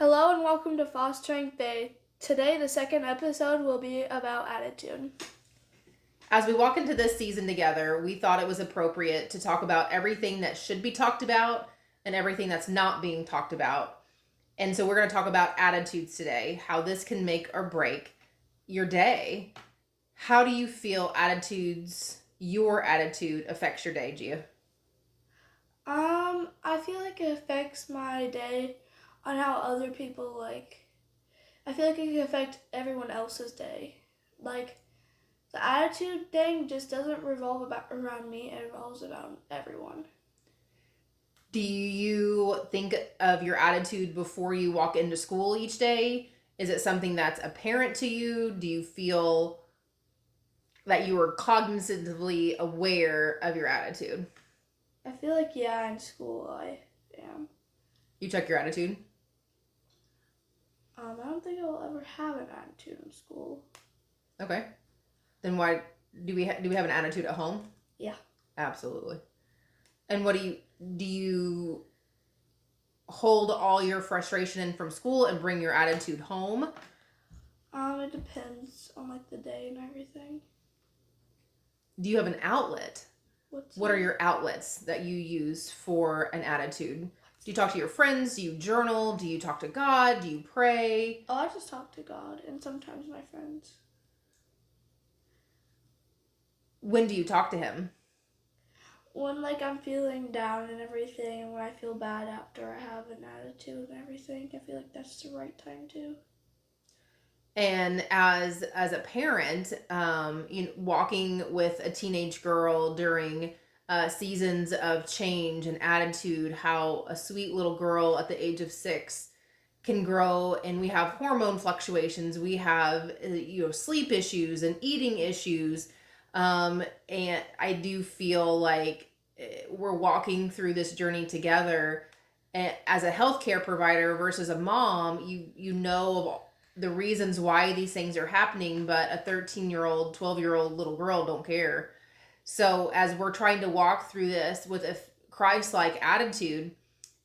Hello and welcome to Fostering Faith. Today, the second episode will be about attitude. As we walk into this season together, we thought it was appropriate to talk about everything that should be talked about and everything that's not being talked about. And so we're going to talk about attitudes today, how this can make or break your day. How do you feel your attitude affects your day, Gia? I feel like it affects my day on how other people I feel like it can affect everyone else's day. Like, the attitude thing just doesn't revolve around me, it revolves around everyone. Do you think of your attitude before you walk into school each day? Is it something that's apparent to you? Do you feel that you are cognitively aware of your attitude? I feel like, in school I am. You check your attitude? I don't think I'll ever have an attitude in school. Okay. Then why do we have an attitude at home? Yeah. Absolutely. And what do you hold all your frustration in from school and bring your attitude home? It depends on the day and everything. Do you have an outlet? What are that? your outlets that you use for an attitude? Do you talk to your friends? Do you journal? Do you talk to God? Do you pray? Oh, I just talk to God and sometimes my friends. When do you talk to him? When I'm feeling down and everything, when I feel bad after I have an attitude and everything, I feel like that's the right time to. And as a parent, walking with a teenage girl during seasons of change and attitude, how a sweet little girl at the age of 6 can grow, and we have hormone fluctuations, we have sleep issues and eating issues, and I do feel like we're walking through this journey together. And as a healthcare provider versus a mom, you know of the reasons why these things are happening, but a 13-year-old, 12-year-old little girl don't care. So as we're trying to walk through this with a Christ-like attitude,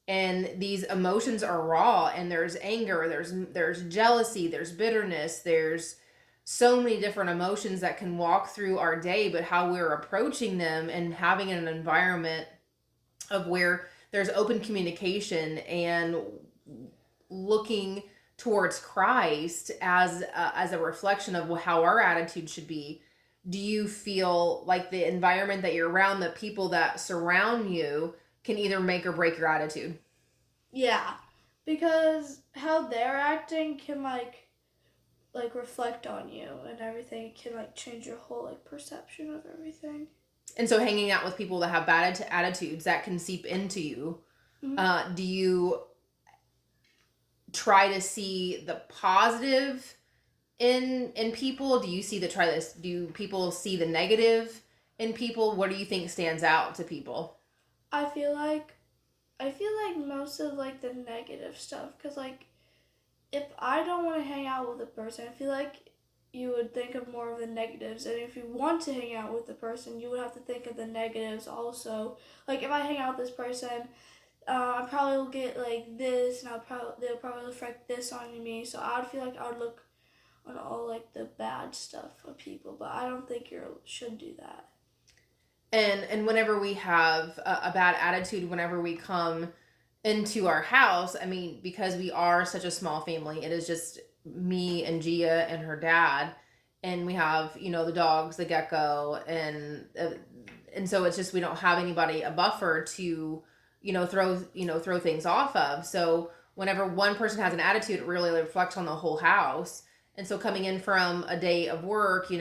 and these emotions are raw, and there's anger, there's jealousy, there's bitterness, there's so many different emotions that can walk through our day, but how we're approaching them and having an environment of where there's open communication and looking towards Christ as a reflection of how our attitude should be. Do you feel like the environment that you're around, the people that surround you, can either make or break your attitude? Yeah, because how they're acting can reflect on you and everything. It can change your whole perception of everything. And so hanging out with people that have bad attitudes, that can seep into you. Mm-hmm. Do you try to see the positive in people? Do you do people see the negative in people? What do you think stands out to people? I feel like most of the negative stuff, because if I don't want to hang out with a person, I feel like you would think of more of the negatives, and if you want to hang out with the person, you would have to think of the negatives also. If I hang out with this person, I probably will get this, and they'll probably reflect this on me. So I would feel like I would look on all the bad stuff of people, but I don't think you should do that. And whenever we have a bad attitude, whenever we come into our house, I mean, because we are such a small family, it is just me and Gia and her dad, and we have the dogs, the gecko, and so it's just we don't have anybody, a buffer to throw things off of. So whenever one person has an attitude, it really reflects on the whole house. And so coming in from a day of work,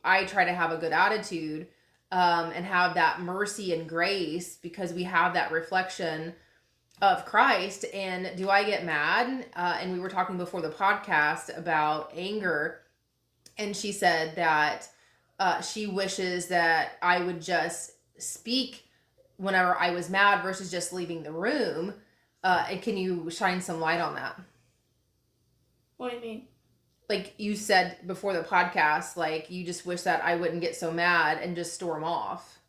I try to have a good attitude, and have that mercy and grace, because we have that reflection of Christ. And do I get mad? And we were talking before the podcast about anger, and she said that she wishes that I would just speak whenever I was mad versus just leaving the room. And can you shine some light on that? What do you mean? Like you said before the podcast, you just wish that I wouldn't get so mad and just storm off.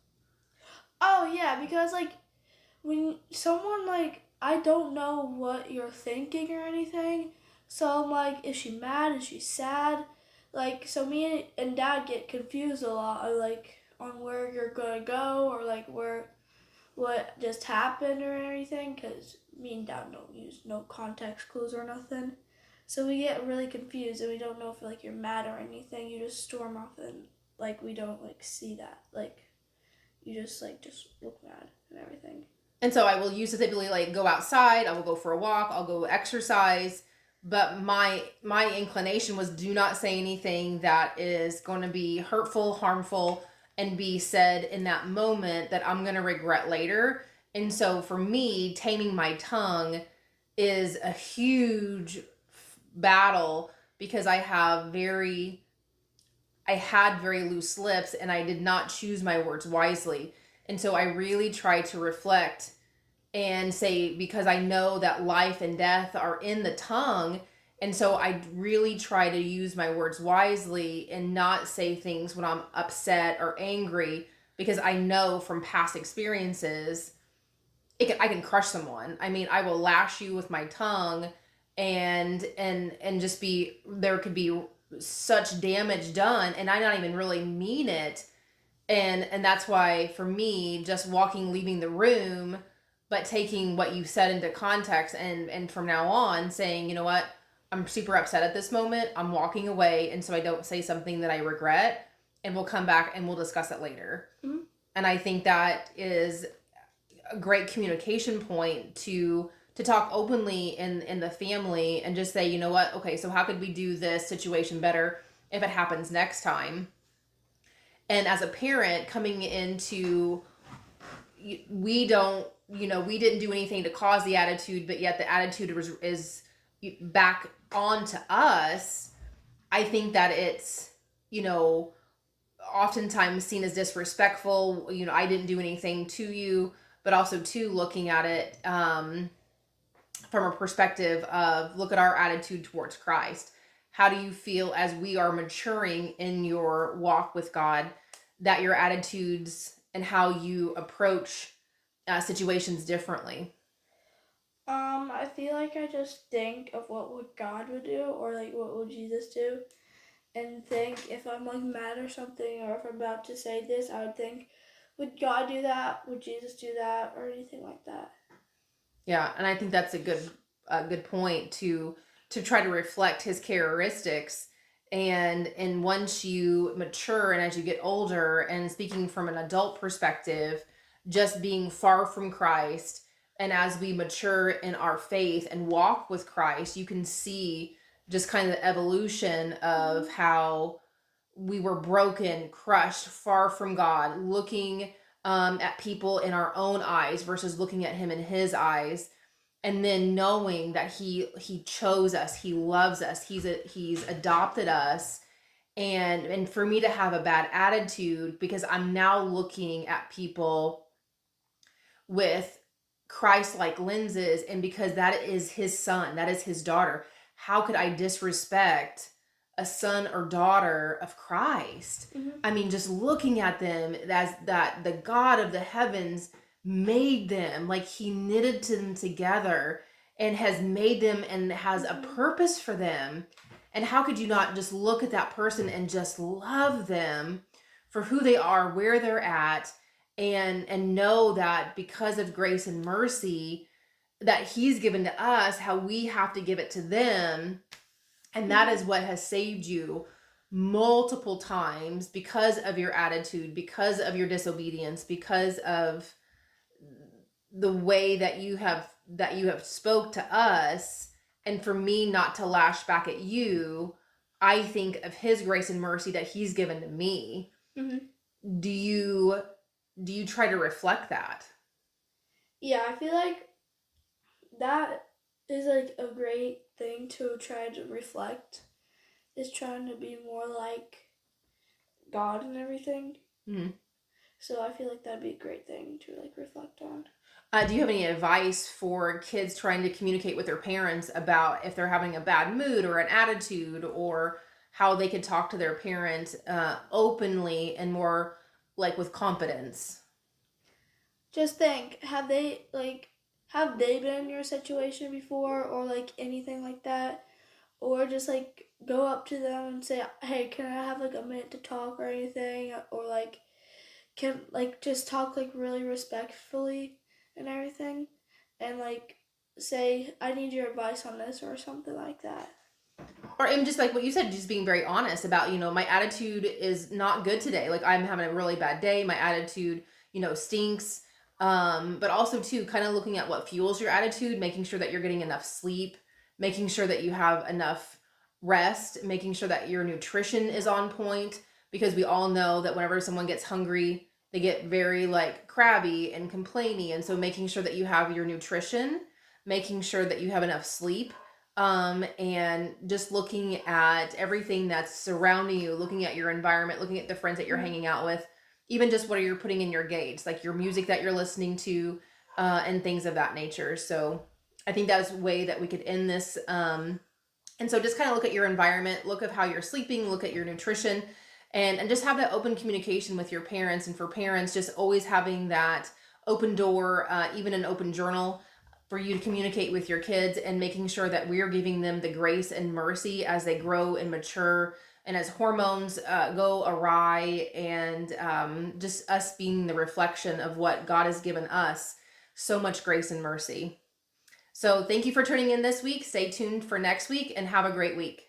Oh yeah, because when someone I don't know what you're thinking or anything. So I'm like, is she mad? Is she sad? Like, so me and Dad get confused a lot, like on where you're gonna go or like where what just happened or anything, because me and Dad don't use no context clues or nothing. So we get really confused and we don't know if like you're mad or anything. You just storm off and like we don't like see that. Like you just look mad and everything. And so I will use to typically like go outside, I will go for a walk, I'll go exercise. But my inclination was do not say anything that is going to be hurtful, harmful, and be said in that moment that I'm going to regret later. And so for me, taming my tongue is a huge battle because I had very loose lips and I did not choose my words wisely. And so I really try to reflect and say, because I know that life and death are in the tongue. And so I really try to use my words wisely and not say things when I'm upset or angry, because I know from past experiences, I can crush someone. I mean, I will lash you with my tongue and just be, there could be such damage done and I not even really mean it. And that's why for me, just leaving the room, but taking what you said into context and from now on saying, you know what, I'm super upset at this moment, I'm walking away, and so I don't say something that I regret, and we'll come back and we'll discuss it later. Mm-hmm. And I think that is a great communication point to talk openly in the family and just say, you know what, okay, so how could we do this situation better if it happens next time? And as a parent coming into, we didn't do anything to cause the attitude, but yet the attitude is back onto us. I think that it's, oftentimes seen as disrespectful. I didn't do anything to you, but also too looking at it from a perspective of, look at our attitude towards Christ. How do you feel as we are maturing in your walk with God, that your attitudes and how you approach situations differently? I feel like I just think of what would God would do or like what would Jesus do, and think if I'm like mad or something or if I'm about to say this, I would think, would God do that? Would Jesus do that or anything like that? Yeah, and I think that's a good point to try to reflect his characteristics. And once you mature and as you get older, and speaking from an adult perspective, just being far from Christ, and as we mature in our faith and walk with Christ, you can see just kind of the evolution of how we were broken, crushed, far from God, looking at people in our own eyes versus looking at him in his eyes, and then knowing that he chose us, he loves us, he's adopted us. And for me to have a bad attitude because I'm now looking at people with Christ-like lenses, and because that is his son, that is his daughter, how could I disrespect a son or daughter of Christ? Mm-hmm. I mean, just looking at them as that the God of the heavens made them, like he knitted them together and has made them and has a purpose for them. And how could you not just look at that person and just love them for who they are, where they're at, and know that because of grace and mercy that he's given to us, how we have to give it to them. And that is what has saved you multiple times, because of your attitude, because of your disobedience, because of the way that you have spoke to us. And for me not to lash back at you, I think of his grace and mercy that he's given to me. Mm-hmm. Do you try to reflect that? Yeah, I feel like that is like a great thing to try to reflect, is trying to be more like God and everything. Mm-hmm. So I feel like that'd be a great thing to like reflect on. Do you have any advice for kids trying to communicate with their parents about if they're having a bad mood or an attitude, or how they could talk to their parent openly and more like with confidence? Just think, have they been in your situation before, or like anything like that? Or just like go up to them and say, hey, can I have like a minute to talk or anything? Or like, can like just talk like really respectfully and everything, and like say, I need your advice on this or something like that. Or even just like what you said, just being very honest about, my attitude is not good today. Like I'm having a really bad day. My attitude, stinks. But also too, kind of looking at what fuels your attitude, making sure that you're getting enough sleep, making sure that you have enough rest, making sure that your nutrition is on point, because we all know that whenever someone gets hungry, they get very like crabby and complainy. And so making sure that you have your nutrition, making sure that you have enough sleep, and just looking at everything that's surrounding you, looking at your environment, looking at the friends that you're hanging out with, even just what are you putting in your gates, like your music that you're listening to, and things of that nature. So I think that's a way that we could end this. And so just kind of look at your environment, look at how you're sleeping, look at your nutrition, and just have that open communication with your parents. And for parents, just always having that open door, even an open journal for you to communicate with your kids, and making sure that we're giving them the grace and mercy as they grow and mature, and as hormones go awry, and just us being the reflection of what God has given us, so much grace and mercy. So thank you for tuning in this week. Stay tuned for next week and have a great week.